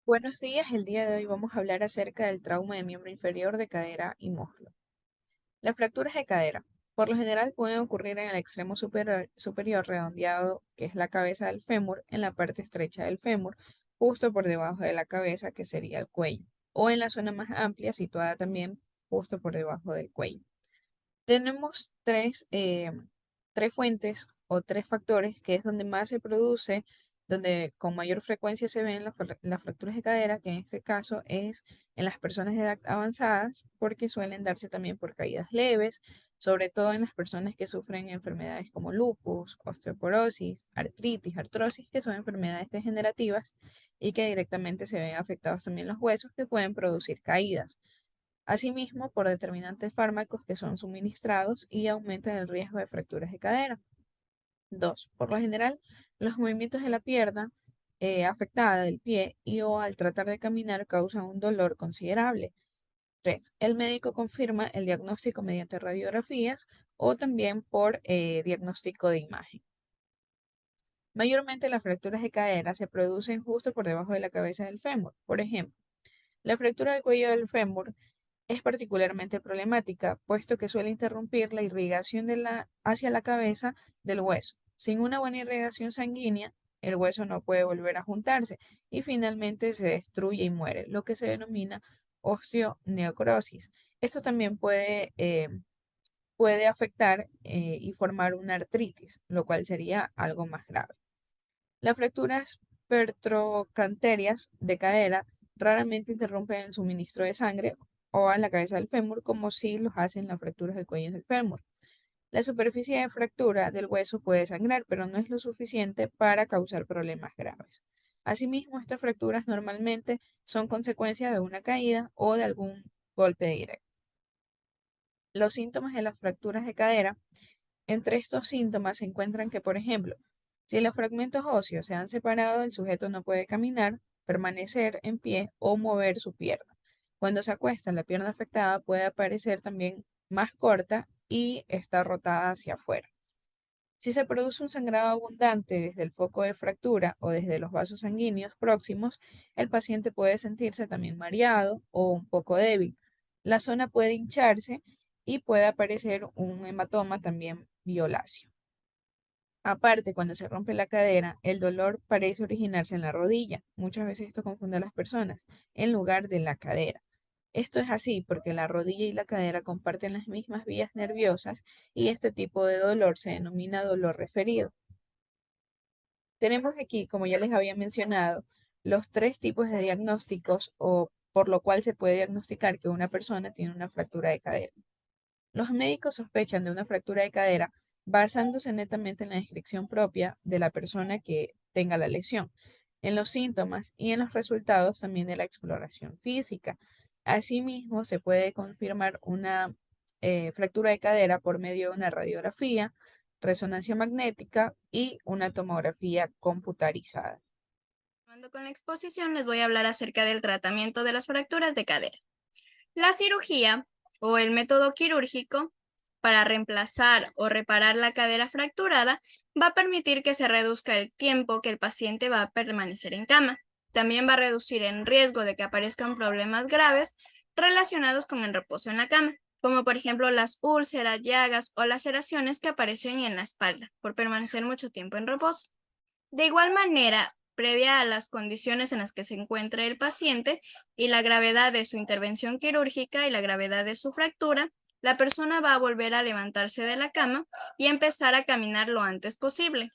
Buenos días, el día de hoy vamos a hablar acerca del trauma de miembro inferior de cadera y muslo. Las fracturas de cadera, por lo general, pueden ocurrir en el extremo superior redondeado, que es la cabeza del fémur, en la parte estrecha del fémur, justo por debajo de la cabeza, que sería el cuello, o en la zona más amplia, situada también justo por debajo del cuello. Tenemos tres fuentes o tres factores que es donde más se produce, donde con mayor frecuencia se ven las fracturas de cadera, que en este caso es en las personas de edad avanzadas, porque suelen darse también por caídas leves, sobre todo en las personas que sufren enfermedades como lupus, osteoporosis, artritis, artrosis, que son enfermedades degenerativas y que directamente se ven afectados también los huesos que pueden producir caídas. Asimismo, por determinantes fármacos que son suministrados y aumentan el riesgo de fracturas de cadera. 2. Por lo general, los movimientos de la pierna afectada del pie y o al tratar de caminar causan un dolor considerable. 3. El médico confirma el diagnóstico mediante radiografías o también por diagnóstico de imagen. Mayormente las fracturas de cadera se producen justo por debajo de la cabeza del fémur. Por ejemplo, la fractura del cuello del fémur es particularmente problemática, puesto que suele interrumpir la irrigación hacia la cabeza del hueso. Sin una buena irrigación sanguínea, el hueso no puede volver a juntarse y finalmente se destruye y muere, lo que se denomina osteonecrosis. Esto también puede afectar y formar una artritis, lo cual sería algo más grave. Las fracturas pertrocanterias de cadera raramente interrumpen el suministro de sangre o a la cabeza del fémur, como si los hacen las fracturas del cuello del fémur. La superficie de fractura del hueso puede sangrar, pero no es lo suficiente para causar problemas graves. Asimismo, estas fracturas normalmente son consecuencia de una caída o de algún golpe directo. Los síntomas de las fracturas de cadera. Entre estos síntomas se encuentran que, por ejemplo, si los fragmentos óseos se han separado, el sujeto no puede caminar, permanecer en pie o mover su pierna. Cuando se acuesta, la pierna afectada puede aparecer también más corta y está rotada hacia afuera. Si se produce un sangrado abundante desde el foco de fractura o desde los vasos sanguíneos próximos, el paciente puede sentirse también mareado o un poco débil. La zona puede hincharse y puede aparecer un hematoma también violáceo. Aparte, cuando se rompe la cadera, el dolor parece originarse en la rodilla. Muchas veces esto confunde a las personas, en lugar de la cadera. Esto es así porque la rodilla y la cadera comparten las mismas vías nerviosas y este tipo de dolor se denomina dolor referido. Tenemos aquí, como ya les había mencionado, los tres tipos de diagnósticos o por lo cual se puede diagnosticar que una persona tiene una fractura de cadera. Los médicos sospechan de una fractura de cadera basándose netamente en la descripción propia de la persona que tenga la lesión, en los síntomas y en los resultados también de la exploración física. Asimismo, se puede confirmar una fractura de cadera por medio de una radiografía, resonancia magnética y una tomografía computarizada. Continuando con la exposición, les voy a hablar acerca del tratamiento de las fracturas de cadera. La cirugía o el método quirúrgico para reemplazar o reparar la cadera fracturada va a permitir que se reduzca el tiempo que el paciente va a permanecer en cama. También va a reducir el riesgo de que aparezcan problemas graves relacionados con el reposo en la cama, como por ejemplo las úlceras, llagas o laceraciones que aparecen en la espalda por permanecer mucho tiempo en reposo. De igual manera, previa a las condiciones en las que se encuentra el paciente y la gravedad de su intervención quirúrgica y la gravedad de su fractura, la persona va a volver a levantarse de la cama y empezar a caminar lo antes posible.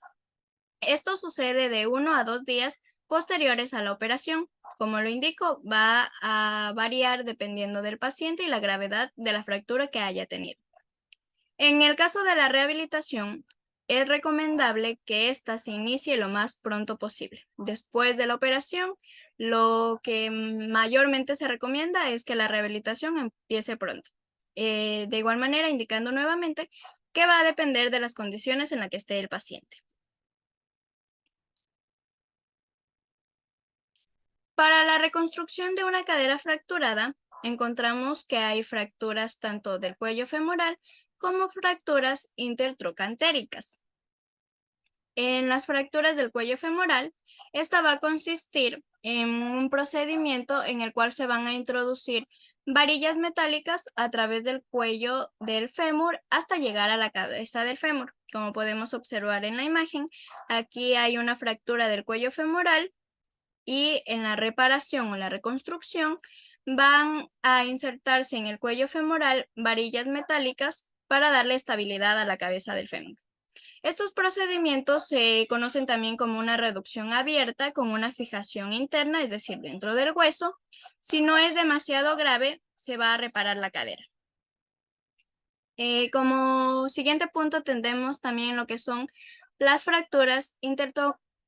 Esto sucede de 1 a 2 días posteriores a la operación. Como lo indico, va a variar dependiendo del paciente y la gravedad de la fractura que haya tenido. En el caso de la rehabilitación, es recomendable que ésta se inicie lo más pronto posible. Después de la operación, lo que mayormente se recomienda es que la rehabilitación empiece pronto. De igual manera, indicando nuevamente que va a depender de las condiciones en las que esté el paciente. Para la reconstrucción de una cadera fracturada, encontramos que hay fracturas tanto del cuello femoral como fracturas intertrocantéricas. En las fracturas del cuello femoral, esta va a consistir en un procedimiento en el cual se van a introducir varillas metálicas a través del cuello del fémur hasta llegar a la cabeza del fémur. Como podemos observar en la imagen, aquí hay una fractura del cuello femoral y en la reparación o la reconstrucción van a insertarse en el cuello femoral varillas metálicas para darle estabilidad a la cabeza del fémur. Estos procedimientos se conocen también como una reducción abierta con una fijación interna, es decir, dentro del hueso. Si no es demasiado grave, se va a reparar la cadera. Como siguiente punto tendremos también lo que son las fracturas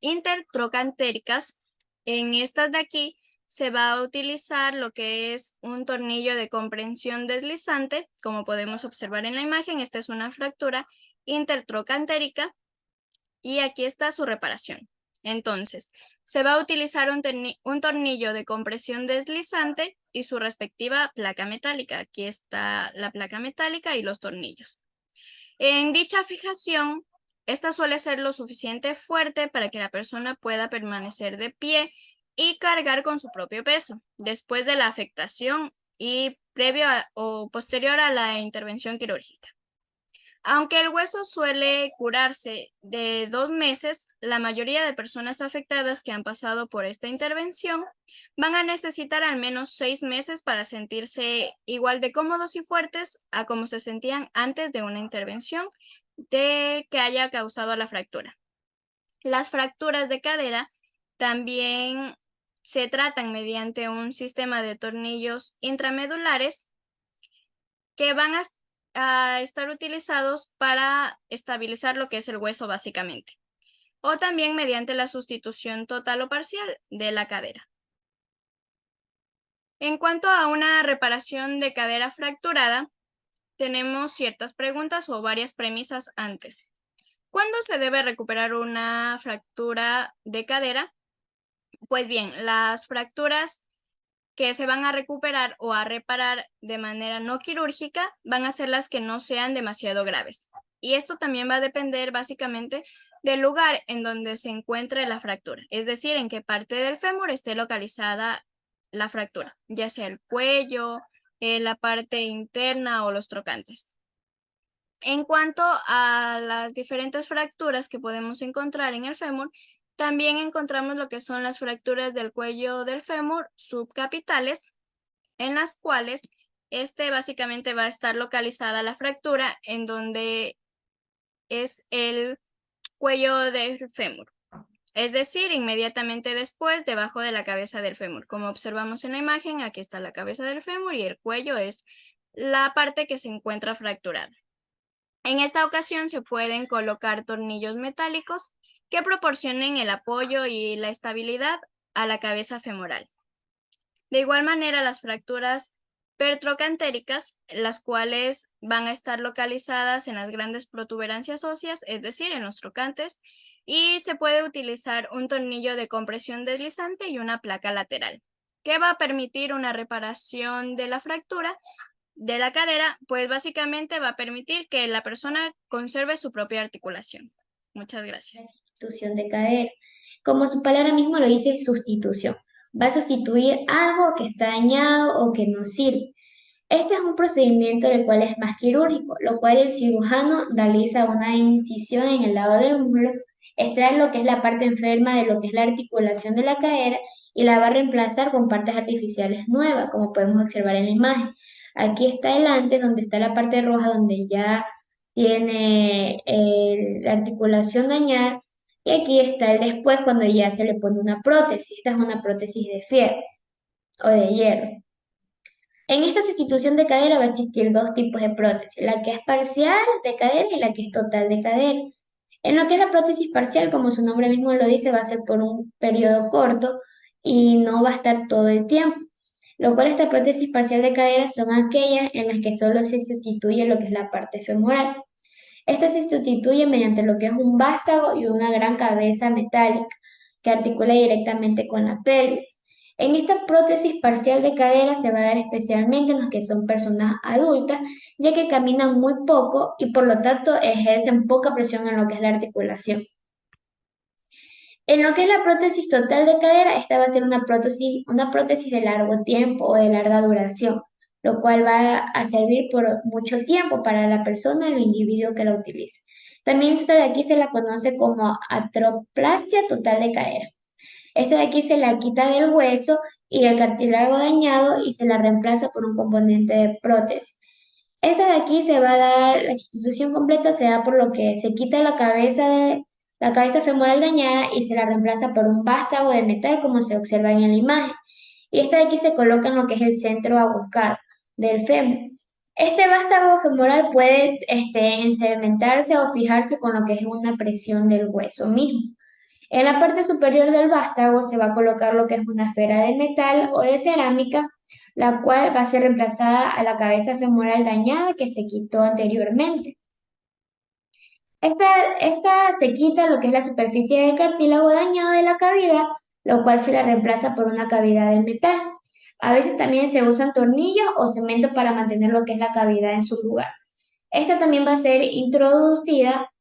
intertrocantéricas. En estas de aquí se va a utilizar lo que es un tornillo de comprensión deslizante. Como podemos observar en la imagen, esta es una fractura intertrocantérica y aquí está su reparación. Entonces, se va a utilizar un tornillo de compresión deslizante y su respectiva placa metálica. Aquí está la placa metálica y los tornillos. En dicha fijación, esta suele ser lo suficiente fuerte para que la persona pueda permanecer de pie y cargar con su propio peso después de la afectación y previo o posterior a la intervención quirúrgica. Aunque el hueso suele curarse de 2 meses, la mayoría de personas afectadas que han pasado por esta intervención van a necesitar al menos 6 meses para sentirse igual de cómodos y fuertes a como se sentían antes de una intervención de que haya causado la fractura. Las fracturas de cadera también se tratan mediante un sistema de tornillos intramedulares que van a estar utilizados para estabilizar lo que es el hueso básicamente, o también mediante la sustitución total o parcial de la cadera. En cuanto a una reparación de cadera fracturada, tenemos ciertas preguntas o varias premisas antes. ¿Cuándo se debe recuperar una fractura de cadera? Pues bien, las fracturas que se van a recuperar o a reparar de manera no quirúrgica van a ser las que no sean demasiado graves. Y esto también va a depender básicamente del lugar en donde se encuentre la fractura, es decir, en qué parte del fémur esté localizada la fractura, ya sea el cuello, la parte interna o los trocantes. En cuanto a las diferentes fracturas que podemos encontrar en el fémur, también encontramos lo que son las fracturas del cuello del fémur subcapitales, en las cuales básicamente va a estar localizada la fractura en donde es el cuello del fémur. Es decir, inmediatamente después, debajo de la cabeza del fémur. Como observamos en la imagen, aquí está la cabeza del fémur y el cuello es la parte que se encuentra fracturada. En esta ocasión se pueden colocar tornillos metálicos que proporcionen el apoyo y la estabilidad a la cabeza femoral. De igual manera, las fracturas pertrocantéricas, las cuales van a estar localizadas en las grandes protuberancias óseas, es decir, en los trocantes, y se puede utilizar un tornillo de compresión deslizante y una placa lateral, que va a permitir una reparación de la fractura de la cadera, pues básicamente va a permitir que la persona conserve su propia articulación. Muchas gracias. Sustitución de cadera. Como su palabra mismo lo dice, sustitución. Va a sustituir algo que está dañado o que no sirve. Este es un procedimiento el cual es más quirúrgico, lo cual el cirujano realiza una incisión en el lado del muslo, extrae lo que es la parte enferma de lo que es la articulación de la cadera y la va a reemplazar con partes artificiales nuevas, como podemos observar en la imagen. Aquí está el antes, donde está la parte roja, donde ya tiene la articulación dañada, y aquí está el después, cuando ya se le pone una prótesis. Esta es una prótesis de fierro o de hierro. En esta sustitución de cadera va a existir dos tipos de prótesis, la que es parcial de cadera y la que es total de cadera. En lo que es la prótesis parcial, como su nombre mismo lo dice, va a ser por un periodo corto y no va a estar todo el tiempo. Lo cual esta prótesis parcial de cadera son aquellas en las que solo se sustituye lo que es la parte femoral. Esta se sustituye mediante lo que es un vástago y una gran cabeza metálica que articula directamente con la pelvis. En esta prótesis parcial de cadera se va a dar especialmente en los que son personas adultas, ya que caminan muy poco y por lo tanto ejercen poca presión en lo que es la articulación. En lo que es la prótesis total de cadera, esta va a ser una prótesis de largo tiempo o de larga duración, lo cual va a servir por mucho tiempo para la persona o el individuo que la utilice. También esta de aquí se la conoce como artroplastia total de cadera. Esta de aquí se la quita del hueso y el cartílago dañado y se la reemplaza por un componente de prótesis. Esta de aquí se va a dar, la sustitución completa se da por lo que se quita la cabeza femoral dañada y se la reemplaza por un vástago de metal como se observa en la imagen. Y esta de aquí se coloca en lo que es el centro abocado del fémur. Este vástago femoral puede encementarse o fijarse con lo que es una presión del hueso mismo. En la parte superior del vástago se va a colocar lo que es una esfera de metal o de cerámica, la cual va a ser reemplazada a la cabeza femoral dañada que se quitó anteriormente. Esta, esta se quita lo que es la superficie del cartílago dañado de la cavidad, lo cual se la reemplaza por una cavidad de metal. A veces también se usan tornillos o cemento para mantener lo que es la cavidad en su lugar. Esta también va a ser introducida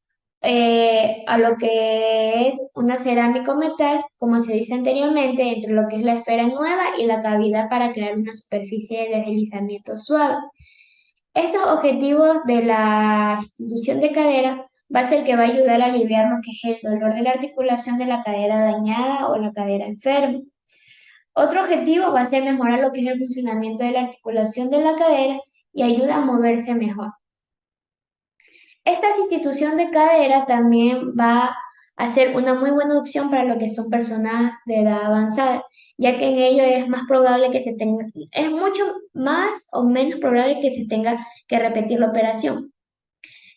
a lo que es una cerámica o metal, como se dice anteriormente, entre lo que es la esfera nueva y la cavidad para crear una superficie de deslizamiento suave. Estos objetivos de la sustitución de cadera va a ser que va a ayudar a aliviar lo que es el dolor de la articulación de la cadera dañada o la cadera enferma. Otro objetivo va a ser mejorar lo que es el funcionamiento de la articulación de la cadera y ayuda a moverse mejor. Esta sustitución de cadera también va a ser una muy buena opción para lo que son personas de edad avanzada, ya que en ello es más probable que se tenga, es mucho más o menos probable que se tenga que repetir la operación.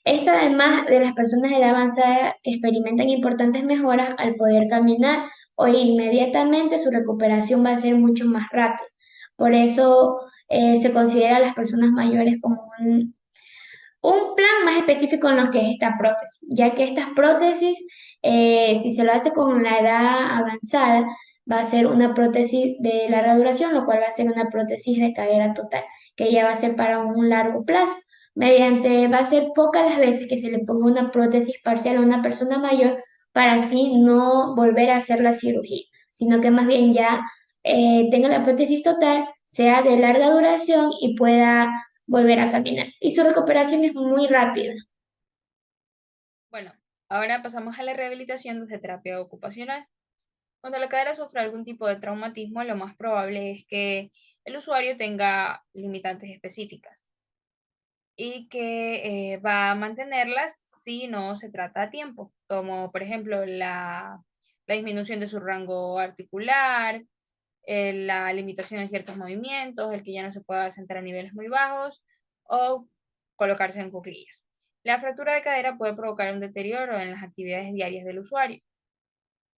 Esta además de las personas de edad avanzada que experimentan importantes mejoras al poder caminar o inmediatamente su recuperación va a ser mucho más rápida. Por eso se considera a las personas mayores como un plan más específico en lo que es esta prótesis, ya que estas prótesis, si se lo hace con la edad avanzada, va a ser una prótesis de larga duración, lo cual va a ser una prótesis de cadera total, que ya va a ser para un largo plazo. Va a ser pocas las veces que se le ponga una prótesis parcial a una persona mayor para así no volver a hacer la cirugía, sino que más bien ya tenga la prótesis total, sea de larga duración y pueda volver a caminar. Y su recuperación es muy rápida. Bueno, ahora pasamos a la rehabilitación desde terapia ocupacional. Cuando la cadera sufre algún tipo de traumatismo, lo más probable es que el usuario tenga limitantes específicas y que va a mantenerlas si no se trata a tiempo, como por ejemplo la disminución de su rango articular, la limitación en ciertos movimientos, el que ya no se pueda sentar a niveles muy bajos o colocarse en cuclillas. La fractura de cadera puede provocar un deterioro en las actividades diarias del usuario.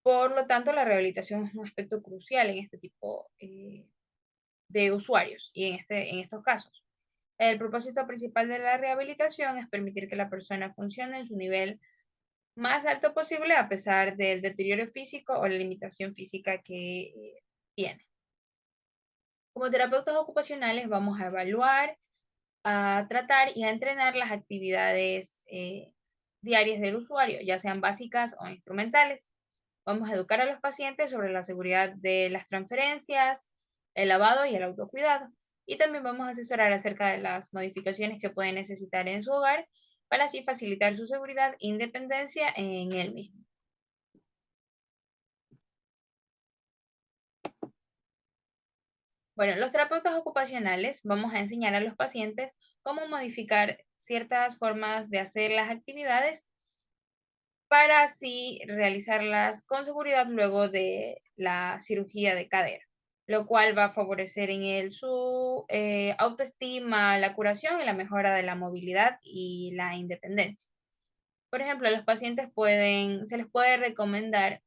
Por lo tanto, la rehabilitación es un aspecto crucial en este tipo de usuarios y en estos casos. El propósito principal de la rehabilitación es permitir que la persona funcione en su nivel más alto posible a pesar del deterioro físico o la limitación física que tiene. Como terapeutas ocupacionales vamos a evaluar, a tratar y a entrenar las actividades diarias del usuario, ya sean básicas o instrumentales. Vamos a educar a los pacientes sobre la seguridad de las transferencias, el lavado y el autocuidado. Y también vamos a asesorar acerca de las modificaciones que pueden necesitar en su hogar para así facilitar su seguridad e independencia en él mismo. Bueno, los terapeutas ocupacionales vamos a enseñar a los pacientes cómo modificar ciertas formas de hacer las actividades para así realizarlas con seguridad luego de la cirugía de cadera, lo cual va a favorecer en él su autoestima, la curación y la mejora de la movilidad y la independencia. Por ejemplo, a los pacientes se les puede recomendar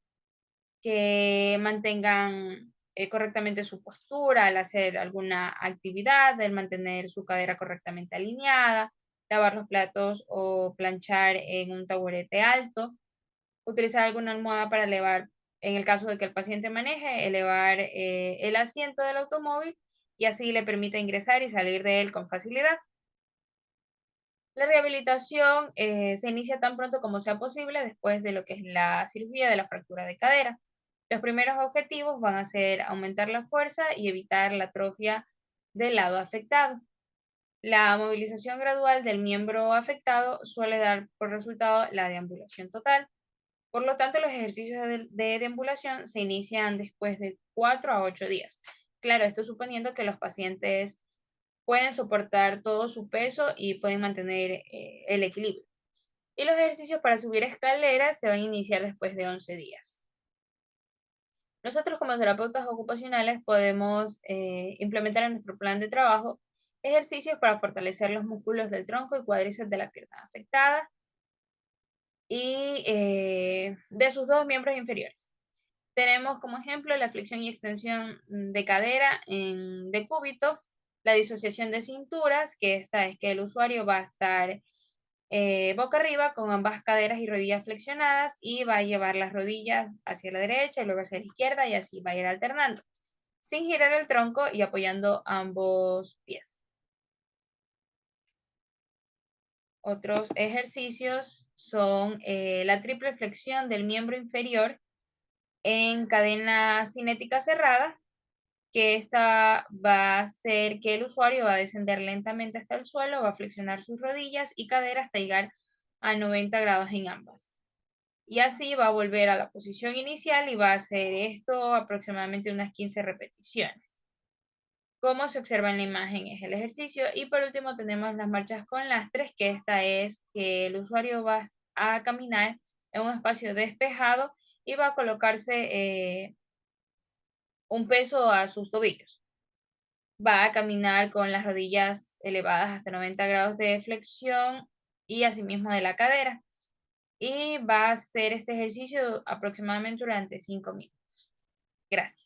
que mantengan correctamente su postura al hacer alguna actividad, el mantener su cadera correctamente alineada, lavar los platos o planchar en un taburete alto, utilizar alguna almohada para elevar, en el caso de que el paciente maneje, elevar el asiento del automóvil y así le permite ingresar y salir de él con facilidad. La rehabilitación se inicia tan pronto como sea posible después de lo que es la cirugía de la fractura de cadera. Los primeros objetivos van a ser aumentar la fuerza y evitar la atrofia del lado afectado. La movilización gradual del miembro afectado suele dar por resultado la deambulación total. Por lo tanto, los ejercicios de deambulación se inician después de 4 a 8 días. Claro, esto suponiendo que los pacientes pueden soportar todo su peso y pueden mantener el equilibrio. Y los ejercicios para subir escaleras se van a iniciar después de 11 días. Nosotros como terapeutas ocupacionales podemos implementar en nuestro plan de trabajo ejercicios para fortalecer los músculos del tronco y cuádriceps de la pierna afectada y de sus dos miembros inferiores. Tenemos como ejemplo la flexión y extensión de cadera en decúbito, la disociación de cinturas, que esta es que el usuario va a estar boca arriba con ambas caderas y rodillas flexionadas y va a llevar las rodillas hacia la derecha y luego hacia la izquierda y así va a ir alternando, sin girar el tronco y apoyando ambos pies. Otros ejercicios son la triple flexión del miembro inferior en cadena cinética cerrada, que esta va a hacer que el usuario va a descender lentamente hasta el suelo, va a flexionar sus rodillas y cadera hasta llegar a 90 grados en ambas. Y así va a volver a la posición inicial y va a hacer esto aproximadamente unas 15 repeticiones. Como se observa en la imagen es el ejercicio. Y por último tenemos las marchas con lastres, que esta es que el usuario va a caminar en un espacio despejado y va a colocarse un peso a sus tobillos. Va a caminar con las rodillas elevadas hasta 90 grados de flexión y asimismo de la cadera. Y va a hacer este ejercicio aproximadamente durante 5 minutos. Gracias.